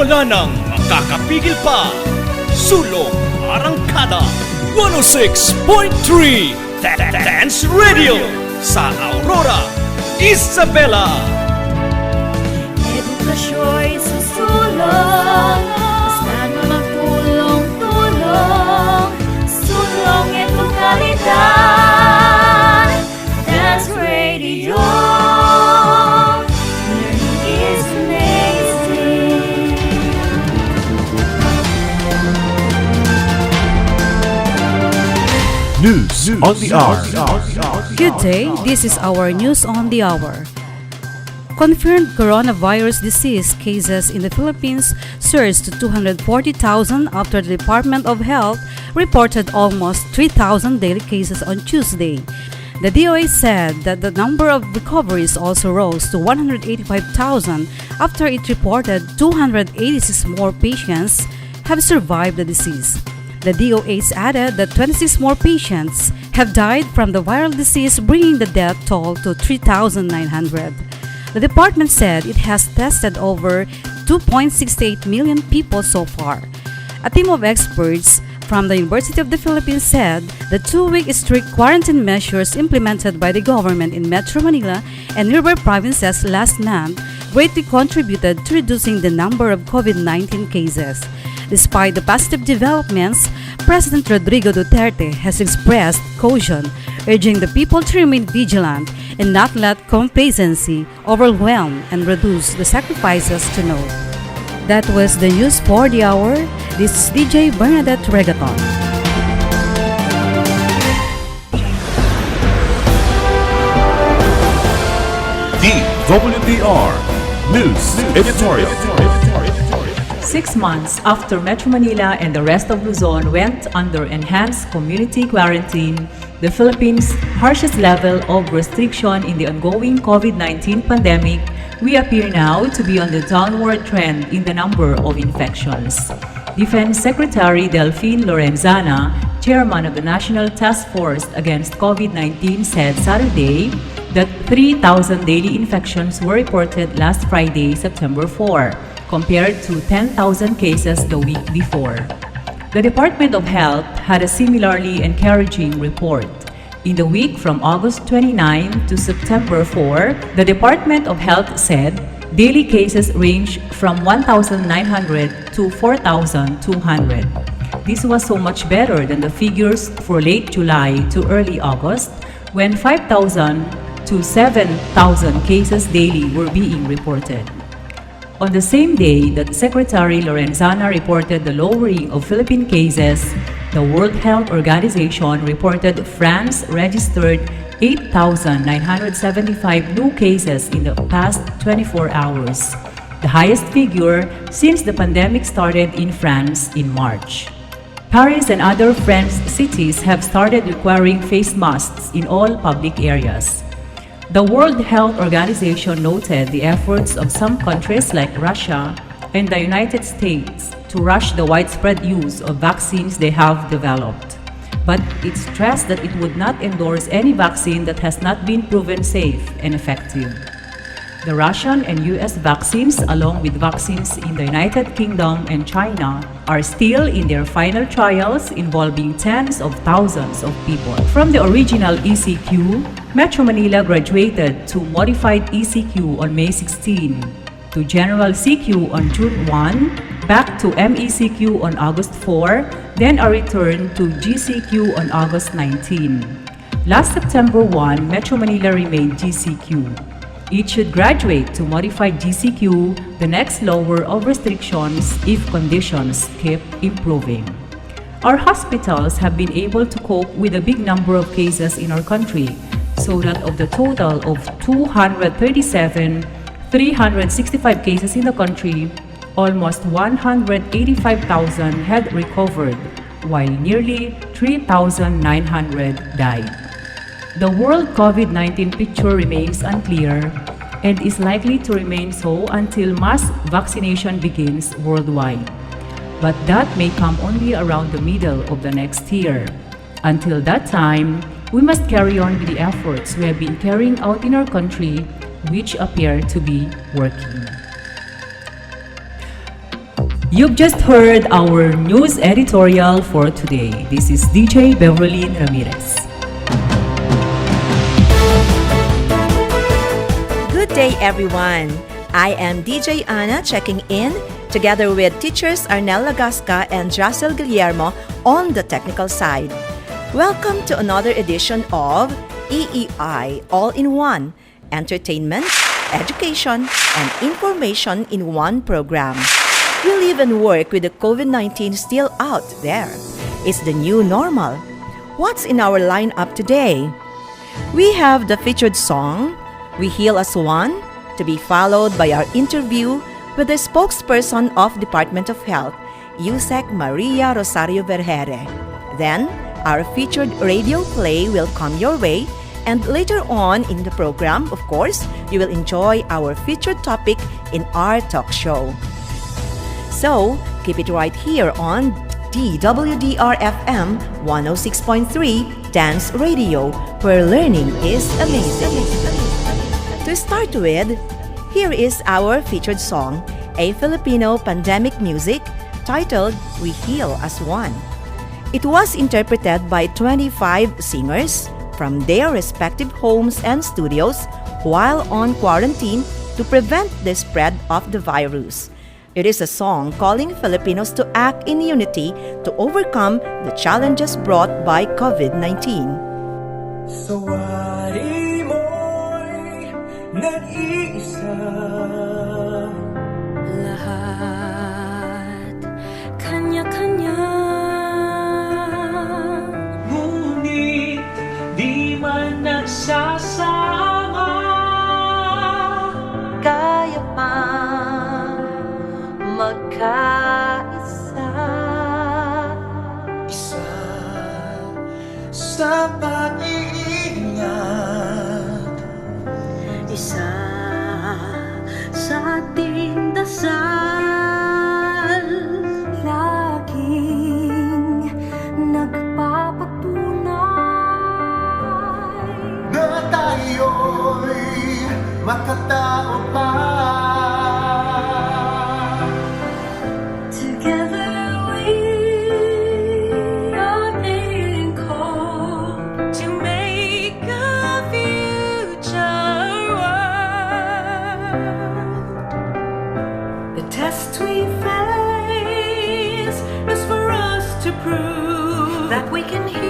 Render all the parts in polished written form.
Wala nang makakapigil pa. Sulong Arangkada 106.3 Dance Radio sa Aurora, Isabela. Edukasyo'y susulong, basta't magtulong-tulong. Sulong edukalidad, Dance Radio. Learning is amazing. News on the hour. Good day, this is our News on the Hour. Confirmed coronavirus disease cases in the Philippines surged to 240,000 after the Department of Health reported almost 3,000 daily cases on Tuesday. The DOH said that the number of recoveries also rose to 185,000 after it reported 286 more patients have survived the disease. The DOH added that 26 more patients have died from the viral disease, bringing the death toll to 3,900. The department said it has tested over 2.68 million people so far. A team of experts from the University of the Philippines said the 2-week strict quarantine measures implemented by the government in Metro Manila and nearby provinces last month greatly contributed to reducing the number of COVID-19 cases. Despite the positive developments, President Rodrigo Duterte has expressed caution, urging the people to remain vigilant and not let complacency overwhelm and reduce the sacrifices to know. That was the news for the hour. This is DJ Bernadette Regaton. DWDR News Editorial. 6 months after Metro Manila and the rest of Luzon went under enhanced community quarantine, the Philippines' harshest level of restriction in the ongoing COVID-19 pandemic, we appear now to be on the downward trend in the number of infections. Defense Secretary Delphine Lorenzana, chairman of the National Task Force Against COVID-19, said Saturday that 3,000 daily infections were reported last Friday, September 4, compared to 10,000 cases the week before. The Department of Health had a similarly encouraging report. In the week from August 29 to September 4, the Department of Health said daily cases range from 1,900 to 4,200. This was so much better than the figures for late July to early August, when 5,000 to 7,000 cases daily were being reported. On the same day that Secretary Lorenzana reported the lowering of Philippine cases, the World Health Organization reported France registered 8,975 new cases in the past 24 hours, the highest figure since the pandemic started in France in March. Paris and other French cities have started requiring face masks in all public areas. The World Health Organization noted the efforts of some countries like Russia and the United States to rush the widespread use of vaccines they have developed. But it stressed that it would not endorse any vaccine that has not been proven safe and effective. The Russian and US vaccines, along with vaccines in the United Kingdom and China, are still in their final trials involving tens of thousands of people. From the original ECQ, Metro Manila graduated to modified ECQ on May 16, to General CQ on June 1, back to MECQ on August 4, then a return to GCQ on August 19. Last September 1, Metro Manila remained GCQ. It should graduate to modified GCQ, the next lower of restrictions if conditions keep improving. Our hospitals have been able to cope with a big number of cases in our country, so that of the total of 365 cases in the country, almost 185,000 had recovered, while nearly 3,900 died. The world COVID-19 picture remains unclear and is likely to remain so until mass vaccination begins worldwide. But that may come only around the middle of the next year. Until that time, we must carry on with the efforts we have been carrying out in our country, which appear to be working. You've just heard our news editorial for today. This is DJ Beverlyn Ramirez. Good day, everyone. I am DJ Anna checking in together with teachers Arnel Lagasca and Jacel Guillermo on the technical side. Welcome to another edition of EEI All-in-One, Entertainment, Education, and Information in one program. We live and work with the COVID-19 still out there. It's the new normal. What's in our lineup today? We have the featured song, We Heal as One, to be followed by our interview with the spokesperson of Department of Health, Yusek Maria Rosario Vergere. Then, our featured radio play will come your way, and later on in the program, of course, you will enjoy our featured topic in our talk show. So, keep it right here on DWDR-FM 106.3 Dance Radio, where learning is amazing. To start with, here is our featured song, a Filipino pandemic music titled We Heal as One. It was interpreted by 25 singers from their respective homes and studios while on quarantine to prevent the spread of the virus. It is a song calling Filipinos to act in unity to overcome the challenges brought by COVID-19. Sawari mo'y nag-iisa. Lahat kanya-kanya, Ngunit di man nagsasama. Kaya pa magkaisa. Isa sa pag-iingat. isa sa ating dasal. Laging nagpapatunay Na tayo'y makatao pa. Together we are being called to make a future world. The test we face is for us to prove that we can heal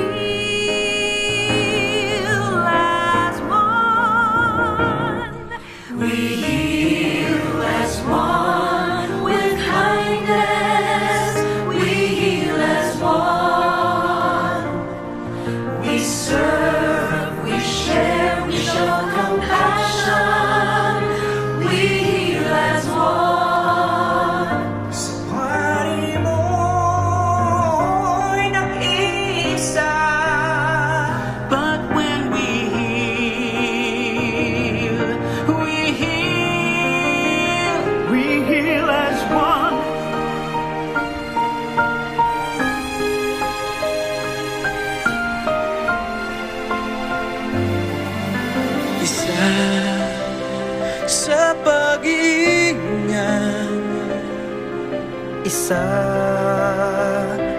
as one. We heal as one with kindness. We heal as one. We serve, we share, we show compassion. We heal as one. Sawari mo'y nag-iisa. But when we heal as one. Isa sa pag-iingat. Isa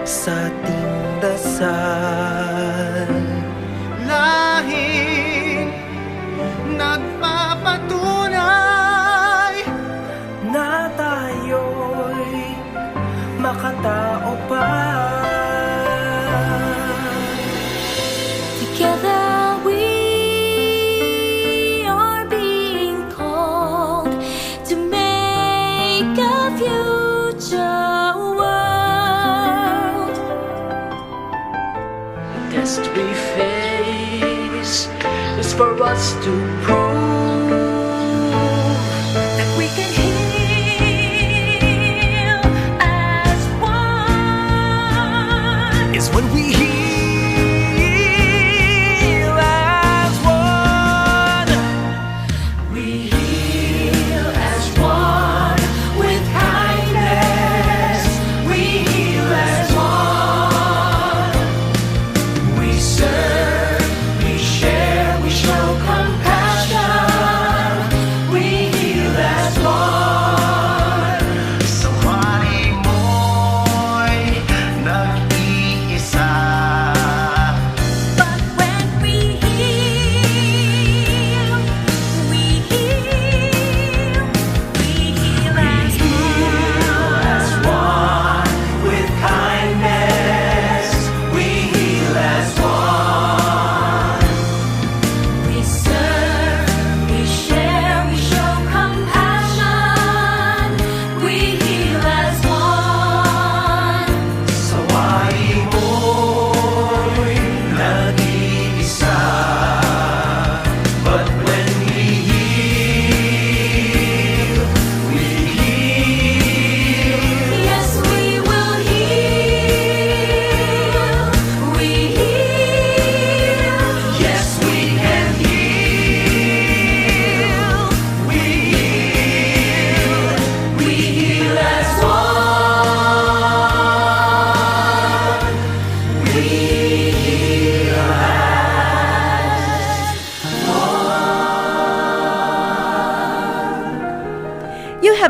sa ating dasal. Lahing nagpapatunay na tayo'y makatao pa. Together we are being called to make a future world. The test we face is for us to prove That we can heal as one. is when we heal as one. We heal as one with kindness. We heal as one. We serve, we share, we show compassion.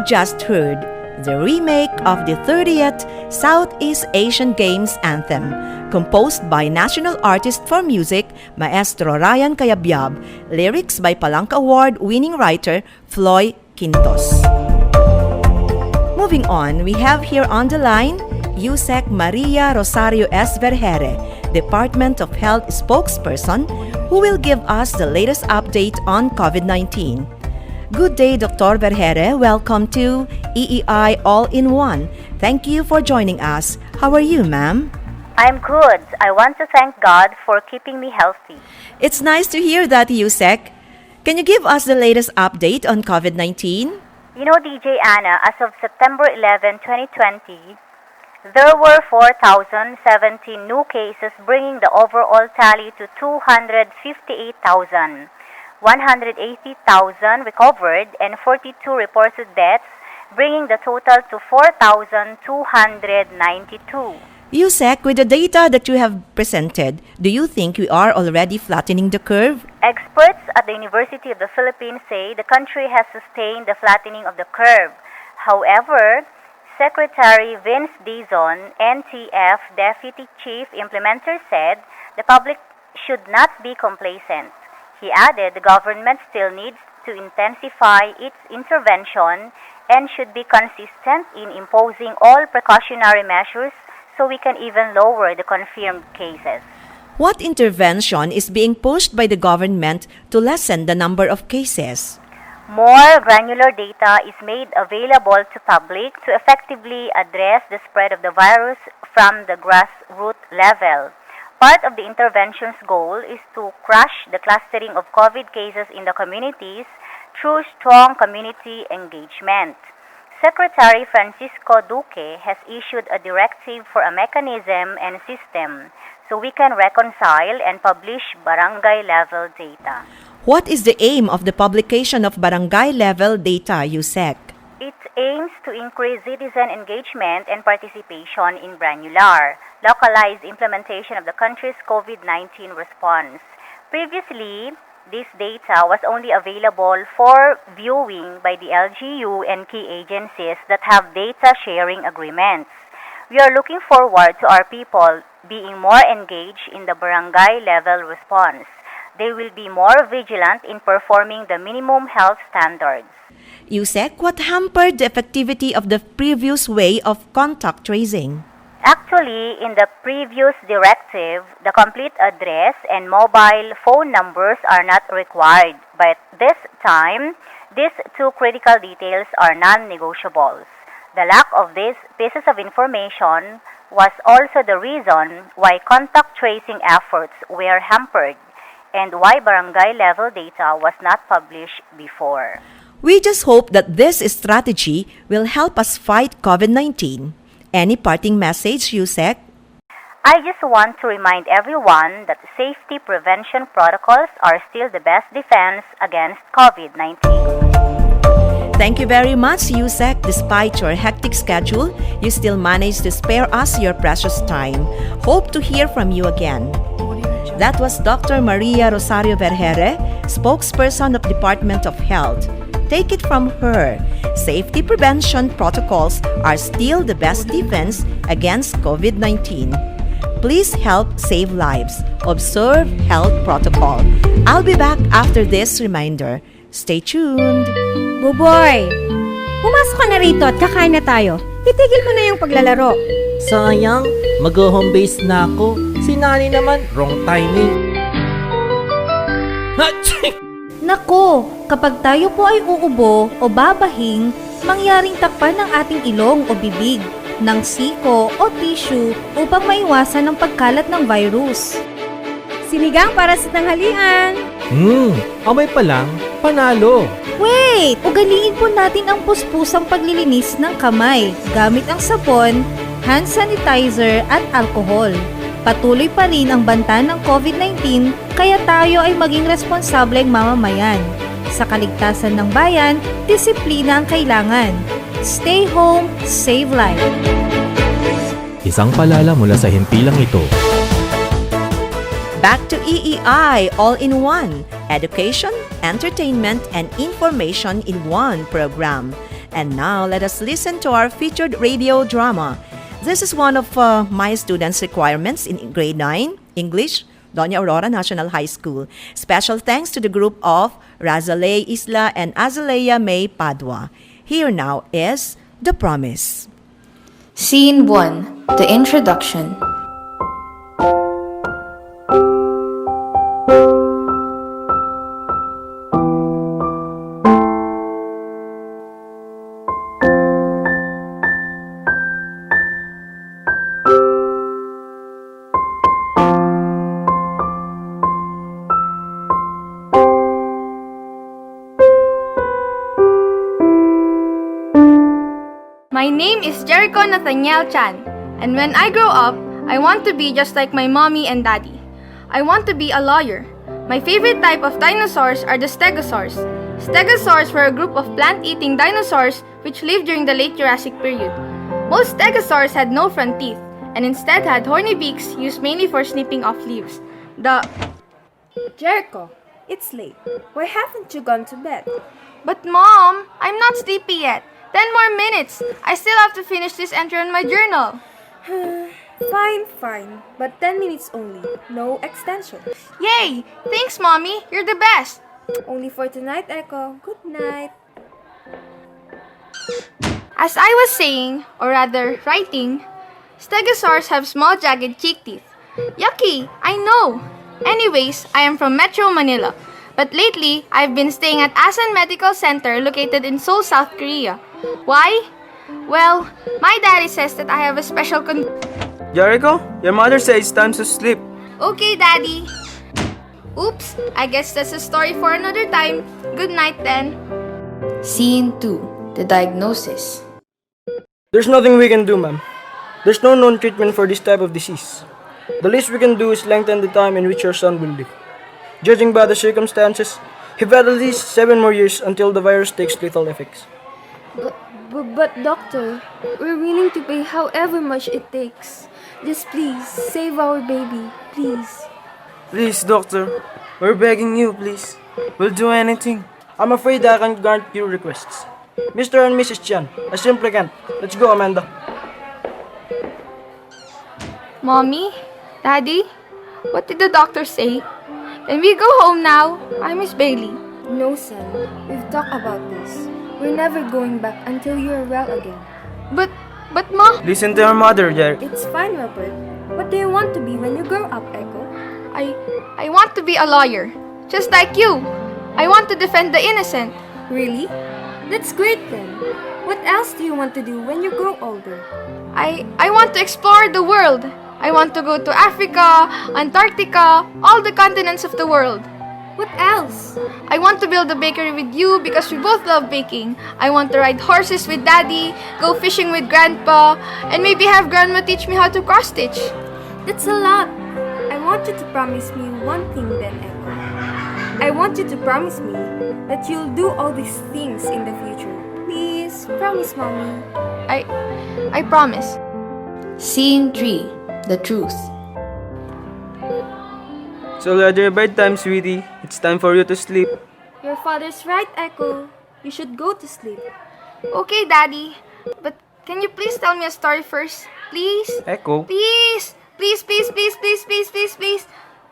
just heard the remake of the 30th Southeast Asian Games Anthem, composed by national artist for music Maestro Ryan Cayabyab, lyrics by Palanca Award-winning writer Floy Quintos. Moving on, we have here on the line Yusek Maria Rosario S. Vergere, Department of Health spokesperson, who will give us the latest update on COVID-19. Good day, Dr. Vergere. Welcome to EEI All-in-One. Thank you for joining us. How are you, ma'am? I'm good. I want to thank God for keeping me healthy. It's nice to hear that, Yusek. Can you give us the latest update on COVID-19? You know, DJ Anna, as of September 11, 2020, there were 4,017 new cases, bringing the overall tally to 258,000. 180,000 recovered and 42 reported deaths, bringing the total to 4,292. Yusek, with the data that you have presented, do you think we are already flattening the curve? Experts at the University of the Philippines say the country has sustained the flattening of the curve. However, Secretary Vince Dizon, NTF Deputy Chief Implementer, said the public should not be complacent. He added the government still needs to intensify its intervention and should be consistent in imposing all precautionary measures so we can even lower the confirmed cases. What intervention is being pushed by the government to lessen the number of cases? More granular data is made available to public to effectively address the spread of the virus from the grassroots level. Part of the intervention's goal is to crush the clustering of COVID cases in the communities through strong community engagement. Secretary Francisco Duque has issued a directive for a mechanism and system so we can reconcile and publish barangay-level data. What is the aim of the publication of barangay-level data, Yusek? It aims to increase citizen engagement and participation in granular, localized implementation of the country's COVID-19 response. Previously, this data was only available for viewing by the LGU and key agencies that have data sharing agreements. We are looking forward to our people being more engaged in the barangay level response. They will be more vigilant in performing the minimum health standards. Yusek, what hampered the effectivity of the previous way of contact tracing? Actually, in the previous directive, the complete address and mobile phone numbers are not required. But this time, these two critical details are non-negotiables. The lack of these pieces of information was also the reason why contact tracing efforts were hampered and why barangay-level data was not published before. We just hope that this strategy will help us fight COVID-19. Any parting message, Yusek? I just want to remind everyone that safety prevention protocols are still the best defense against COVID-19. Thank you very much, Yusek. Despite your hectic schedule, you still managed to spare us your precious time. Hope to hear from you again. That was Dr. Maria Rosario Vergere, spokesperson of Department of Health. Take it from her. Safety prevention protocols are still the best defense against COVID-19. Please help save lives. Observe health protocol. I'll be back after this reminder. Stay tuned. Buboy, pumasok ka na rito at kakain na tayo. Itigil mo na yung paglalaro. Sayang, mag-home base na ako. Si Nani naman, wrong timing. Hachik! Nako, kapag tayo po ay uubo o babahing, mangyaring takpan ng ating ilong o bibig, ng siko o tissue upang maiwasan ang pagkalat ng virus. Sinigang para sa tanghalian. Amay pa lang, panalo. Wait! Ugaliin po natin ang puspusang paglilinis ng kamay gamit ang sabon, hand sanitizer at alcohol. Patuloy pa rin ang banta ng COVID-19 kaya tayo ay maging responsableng mamamayan. Sa kaligtasan ng bayan, disiplina ang kailangan. Stay home, save life. Isang paalala mula sa himpilang ito. Back to EEI All-in-One. Education, entertainment, and information in one program. And now, let us listen to our featured radio drama. This is one of my students' requirements in grade 9, English, Doña Aurora National High School. Special thanks to the group of Razalea Isla and Azalea May Padua. Here now is The Promise. Scene 1. The Introduction. My name is Jericho Nathaniel Chan, and when I grow up, I want to be just like my mommy and daddy. I want to be a lawyer. My favorite type of dinosaurs are the stegosaurs. Stegosaurs were a group of plant-eating dinosaurs which lived during the late Jurassic period. Most stegosaurs had no front teeth, and instead had horny beaks used mainly for snipping off leaves. Jericho, it's late. Why haven't you gone to bed? But Mom, I'm not sleepy yet. 10 more minutes. I still have to finish this entry on my journal. Fine. But 10 minutes only. No extensions. Yay! Thanks, Mommy. You're the best. Only for tonight, Echo. Good night. As I was saying, or rather writing, stegosaurs have small jagged cheek teeth. Yucky! I know! Anyways, I am from Metro Manila. But lately, I've been staying at Asan Medical Center located in Seoul, South Korea. Why? Well, my daddy says that I have a special Jericho, your mother says it's time to sleep. Okay, Daddy. Oops, I guess that's a story for another time. Good night then. Scene 2. The Diagnosis. There's nothing we can do, ma'am. There's no known treatment for this type of disease. The least we can do is lengthen the time in which your son will live. Judging by the circumstances, he've had at least 7 more years until the virus takes lethal effects. But doctor, we're willing to pay however much it takes. Just please, save our baby, please. Please, doctor. We're begging you, please. We'll do anything. I'm afraid I can't grant your requests. Mr. and Mrs. Chan, I simply can't. Let's go, Amanda. Mommy? Daddy? What did the doctor say? Can we go home now? I miss Bailey. No, son. We've talked about this. We're never going back until you're well again. But Mom... Listen to your mother, Jerry. It's fine, Robert. What do you want to be when you grow up, Echo? I want to be a lawyer. Just like you. I want to defend the innocent. Really? That's great then. What else do you want to do when you grow older? I want to explore the world. I want to go to Africa, Antarctica, all the continents of the world. What else? I want to build a bakery with you because we both love baking. I want to ride horses with Daddy, go fishing with Grandpa, and maybe have Grandma teach me how to cross-stitch. That's a lot. I want you to promise me one thing then, Echo. I want you to promise me that you'll do all these things in the future. Please, promise, Mommy. I promise. Scene 3. The Truth. So at your bedtime, sweetie, it's time for you to sleep. Your father's right, Echo. You should go to sleep. Okay, Daddy. But can you please tell me a story first? Please? Echo? Please! Please.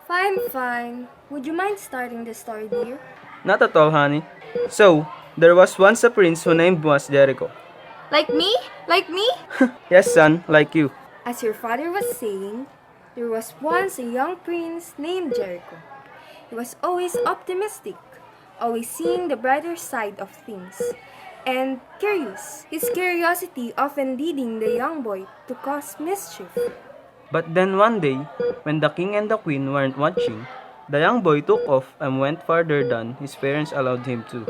Fine. Would you mind starting the story, dear? Not at all, honey. So, there was once a prince whose name was Jericho. Like me? Yes, son, like you. As your father was saying, there was once a young prince named Jericho. He was always optimistic, always seeing the brighter side of things, and curious. His curiosity often leading the young boy to cause mischief. But then one day, when the king and the queen weren't watching, the young boy took off and went farther than his parents allowed him to.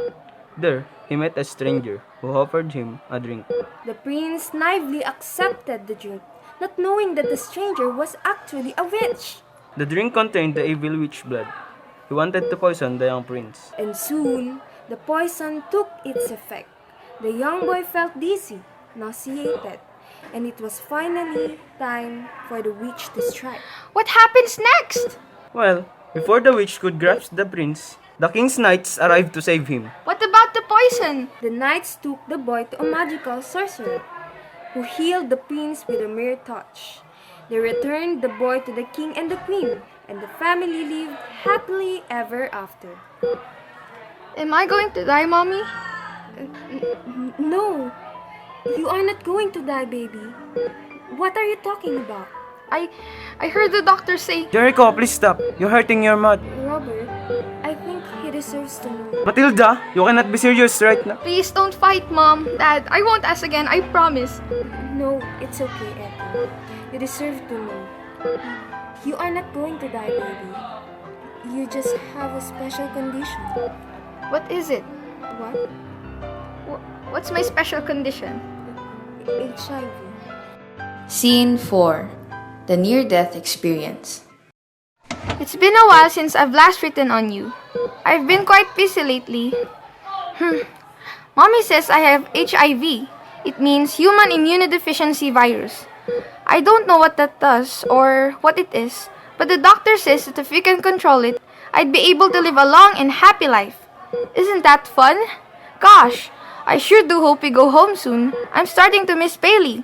There, he met a stranger who offered him a drink. The prince naively accepted the drink, not knowing that the stranger was actually a witch. The drink contained the evil witch blood. He wanted to poison the young prince. And soon, the poison took its effect. The young boy felt dizzy, nauseated, and it was finally time for the witch to strike. What happens next? Well, before the witch could grasp the prince, The king's knights arrived to save him. What about the poison? The knights took the boy to a magical sorcerer who healed the prince with a mere touch. They returned the boy to the king and the queen, and the family lived happily ever after. Am I going to die, Mommy? No, you are not going to die, baby. What are you talking about? I heard the doctor say... Jericho, please stop. You're hurting your mouth. Robert, I think he deserves to know. Matilda, you cannot be serious right now. Please don't fight, Mom. Dad, I won't ask again. I promise. No, it's okay, Echo. You deserve to know. You are not going to die, baby. You just have a special condition. What is it? What? What's my special condition? HIV. Scene 4. The near-death experience. It's been a while since I've last written on you. I've been quite busy lately. Mommy says I have HIV. It means human immunodeficiency virus. I don't know what that does or what it is, but the doctor says that if we can control it, I'd be able to live a long and happy life. Isn't that fun? Gosh, I sure do hope we go home soon. I'm starting to miss Bailey.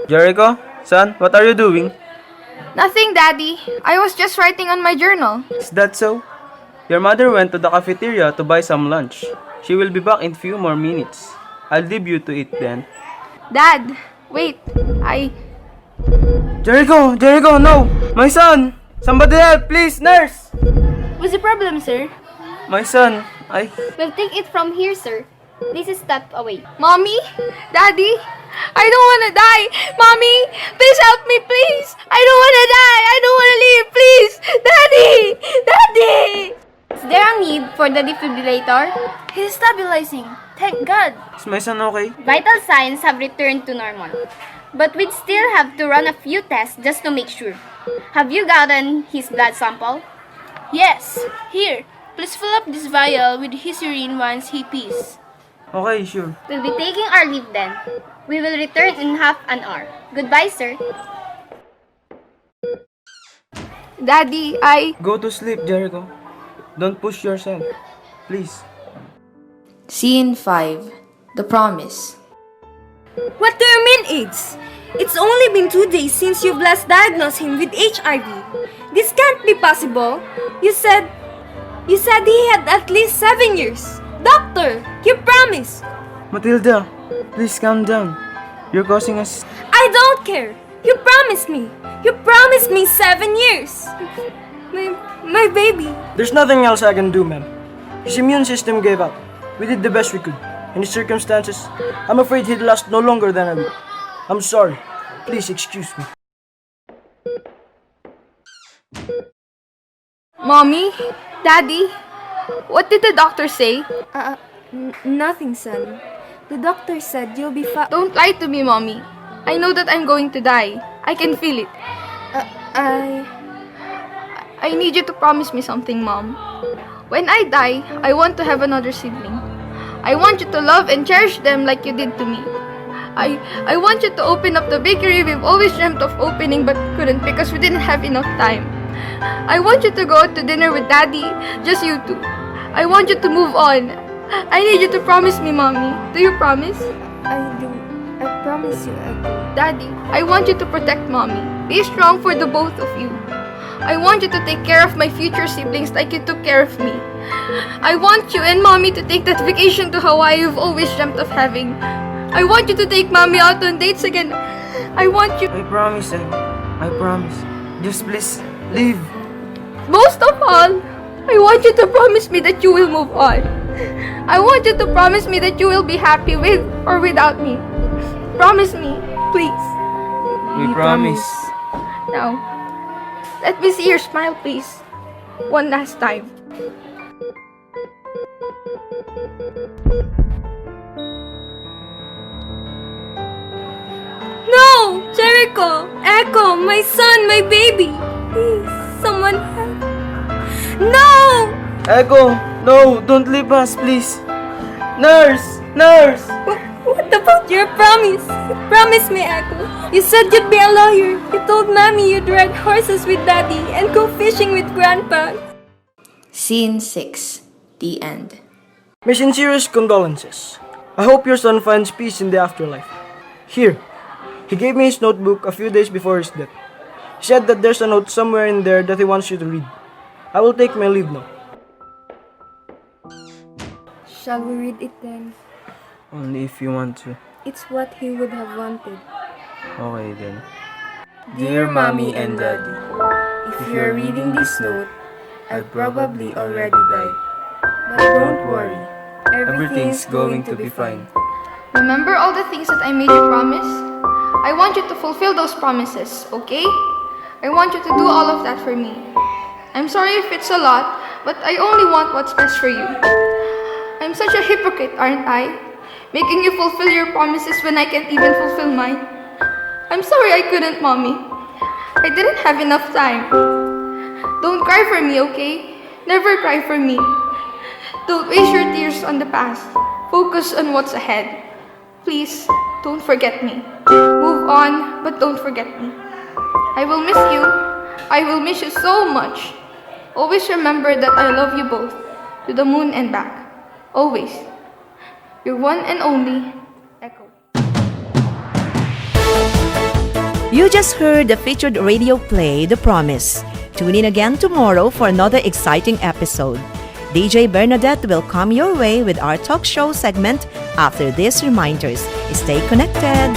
Jericho, son, what are you doing? Nothing, Daddy. I was just writing on my journal. Is that so? Your mother went to the cafeteria to buy some lunch. She will be back in few more minutes. I'll leave you to eat then. Dad, wait. Jericho, no! My son! Somebody help, please, nurse! What's the problem, sir? My son, We'll take it from here, sir. This is step away. Mommy? Daddy? I don't want to die. Mommy, please help me, please. I don't want to die. I don't want to leave, please. Daddy! Daddy! Is there a need for the defibrillator? He's stabilizing. Thank God. is my son okay? Vital signs have returned to normal. But we'd still have to run a few tests just to make sure. Have you gotten his blood sample? Yes. Here, please fill up this vial with his urine once he pees. Okay, sure. We'll be taking our leave then. We will return in half an hour. Goodbye, sir. Daddy, Go to sleep, Jericho. Don't push yourself. Please. Scene 5. The Promise. What do you mean, AIDS? It's only been 2 days since you've last diagnosed him with HIV. This can't be possible. You said he had at least 7 years. Doctor, you promised. Matilda, please calm down. You're causing us... I don't care. You promised me. You promised me 7 years. My baby. There's nothing else I can do, ma'am. His immune system gave up. We did the best we could. In the circumstances, I'm afraid he'd last no longer than a week. I'm sorry. Please excuse me. Mommy? Daddy? What did the doctor say? Nothing, son. The doctor said you'll be fine. Don't lie to me, Mommy. I know that I'm going to die. I can feel it. I need you to promise me something, Mom. When I die, I want to have another sibling. I want you to love and cherish them like you did to me. I want you to open up the bakery we've always dreamt of opening but couldn't because we didn't have enough time. I want you to go out to dinner with Daddy, just you two. I want you to move on. I need you to promise me, Mommy. Do you promise? I do. I promise you, Echo. Daddy, I want you to protect Mommy. Be strong for the both of you. I want you to take care of my future siblings like you took care of me. I want you and Mommy to take that vacation to Hawaii you've always dreamt of having. I want you to take Mommy out on dates again. I want you... I promise, I promise. Just please, leave. Most of all, I want you to promise me that you will move on. I want you to promise me that you will be happy with or without me. Promise me, please. We promise. Now, let me see your smile, please. One last time. No! Jericho! Echo! My son! My baby! Please, someone help. No! Echo, no, don't leave us, please. Nurse! Nurse! What about your promise? You promised me, Echo. You said you'd be a lawyer. You told Mommy you'd ride horses with Daddy and go fishing with Grandpa. Scene 6. The End. My sincerest condolences. I hope your son finds peace in the afterlife. Here, he gave me his notebook a few days before his death. He said that there's a note somewhere in there that he wants you to read. I will take my leave now. Shall we read it then? Only if you want to. It's what he would have wanted. Okay then. Dear Mommy and Daddy, if you're reading this note, I probably already died. But don't worry, everything's going to be fine. Remember all the things that I made you promise? I want you to fulfill those promises, okay? I want you to do all of that for me. I'm sorry if it's a lot, but I only want what's best for you. I'm such a hypocrite, aren't I? Making you fulfill your promises when I can't even fulfill mine. I'm sorry I couldn't, Mommy. I didn't have enough time. Don't cry for me, okay? Never cry for me. Don't waste your tears on the past. Focus on what's ahead. Please, don't forget me. Move on, but don't forget me. I will miss you. I will miss you so much. Always remember that I love you both, to the moon and back. Always. Your one and only, Echo. You just heard the featured radio play, The Promise. Tune in again tomorrow for another exciting episode. DJ Bernadette will come your way with our talk show segment after these reminders. Stay connected!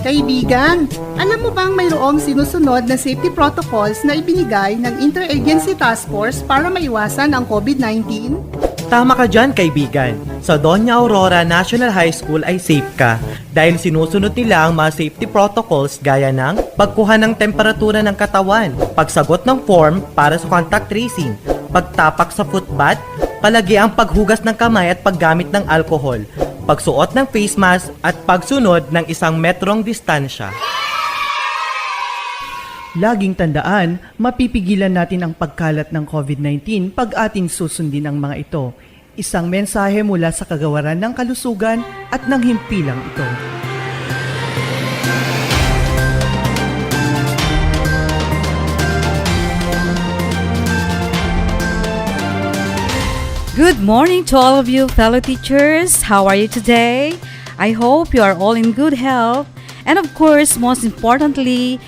Kaibigan, alam mo bang mayroong sinusunod na safety protocols na ibinigay ng Interagency Task Force para maiwasan ang COVID-19? Tama ka dyan, kaibigan. Sa Doña Aurora National High School ay safe ka dahil sinusunod nila ang mga safety protocols gaya ng pagkuha ng temperatura ng katawan, pagsagot ng form para sa contact tracing, pagtapak sa footbath, palagi ang paghugas ng kamay at paggamit ng alcohol, pagsuot ng face mask at pagsunod ng 1 metrong distansya. Laging tandaan, mapipigilan natin ang pagkalat ng COVID-19 pag ating susundin ang mga ito. Isang mensahe mula sa Kagawaran ng Kalusugan at ng himpilang ito. Good morning to all of you fellow teachers. How are you today? I hope you are all in good health. And of course, most importantly,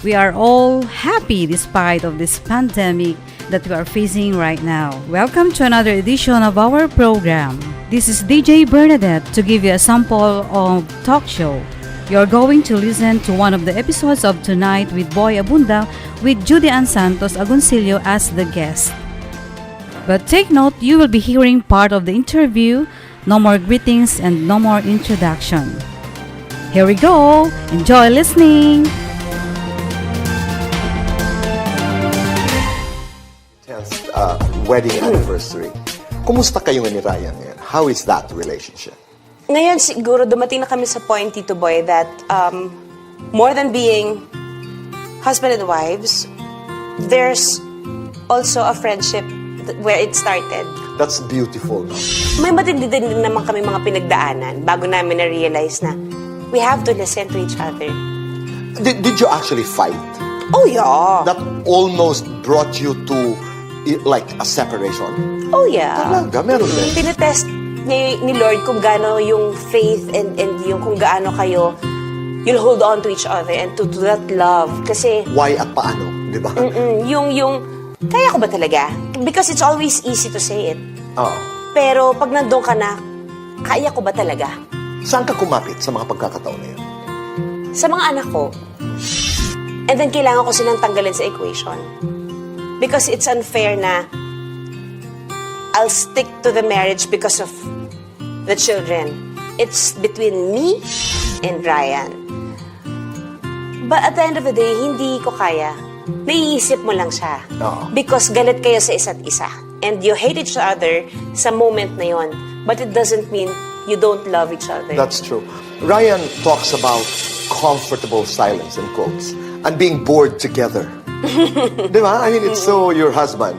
we are all happy despite of this pandemic that we are facing right now. Welcome to another edition of our program. This is DJ Bernadette to give you a sample of talk show. You're going to listen to one of the episodes of Tonight with Boy Abunda with Judy Ann Santos Agoncillo as the guest. But take note, you will be hearing part of the interview, no more greetings and no more introduction. Here we go. Enjoy listening. Wedding anniversary. Kumusta kayo ni Ryan ngayon? How is that relationship? Ngayon siguro dumating na kami sa point, Tito Boy, that more than being husband and wives, there's also a friendship where it started. That's beautiful. No? May matindi din naman kami mga pinagdaanan bago namin na-realize na we have to listen to each other. Did you actually fight? Oh, yeah. That almost brought you to like a separation? Oh, yeah. Talaga, meron din. Tinetest ni Lord kung gaano yung faith and yung kung gaano kayo you'll hold on to each other and to that love. Kasi why at paano, di ba? Yung kaya ko ba talaga? Because it's always easy to say it. Oo. Pero pag nandun ka na, kaya ko ba talaga? Saan ka kumapit sa mga pagkakataon na yun? Sa mga anak ko. And then kailangan ko silang tanggalin sa equation. Because it's unfair na I'll stick to the marriage because of the children. It's between me and Ryan. But at the end of the day, hindi ko kaya. Naiisip mo lang siya. Because galit kayo sa isa't isa. And you hate each other sa moment na yon. But it doesn't mean you don't love each other. That's true. Ryan talks about comfortable silence in quotes and being bored together. Diba? I mean, it's so your husband.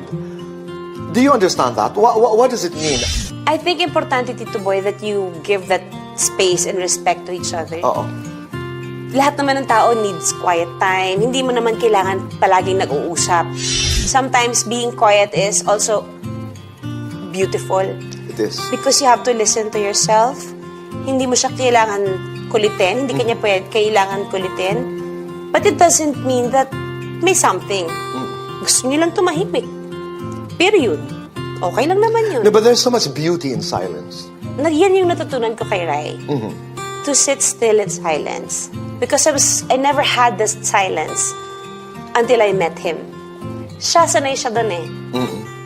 Do you understand that? What does it mean? I think importante, Tito Boy, that you give that space and respect to each other. lahat naman ng tao needs quiet time. Hindi mo naman kailangan palaging nag-uusap. Sometimes being quiet is also beautiful. It is. Because you have to listen to yourself. Hindi mo siya kailangan kulitin. Hindi kanya kailangan kulitin. But it doesn't mean that may something. Gusto niyo lang tumahimik. Period. Okay lang naman yun. No, but there's so much beauty in silence. Yan yung natutunan ko kay Rai. To sit still in silence. Because I never had this silence until I met him. Sanay siya doon eh.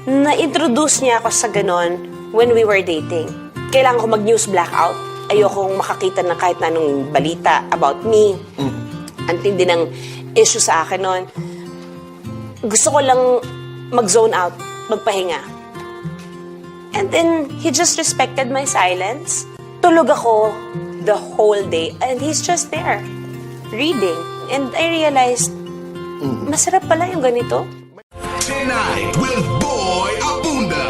Na-introduce niya ako sa ganon when we were dating. Kailangan ko mag-news blackout. Ayokong makakita ng kahit na anong balita about me. Ang tindi ng issue sa akin noon. Gusto ko lang mag-zone out, magpahinga. And then, he just respected my silence. Tulog ako the whole day. And he's just there, reading. And I realized, masarap pala yung ganito. Tonight with Boy Abunda.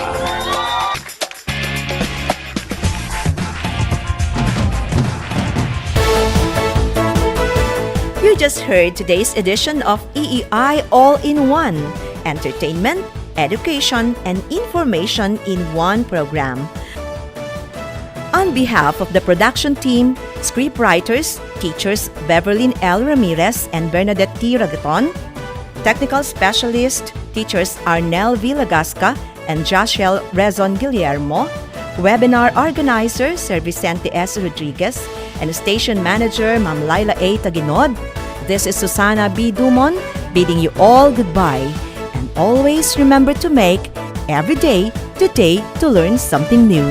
You just heard today's edition of EEI All-in-One. Entertainment, education, and information in one program. On behalf of the production team, scriptwriters, teachers Beverlyn Ramirez and Bernadette Regaton, technical specialist, teachers Arnel V. Lagasca and Joshel Rezon Guillermo, webinar organizer Sir Vicente S. Rodriguez, and station manager Ma'am Laila A. Taginod. This is Susana B. Dumon bidding you all goodbye. And always remember to make every day today to learn something new.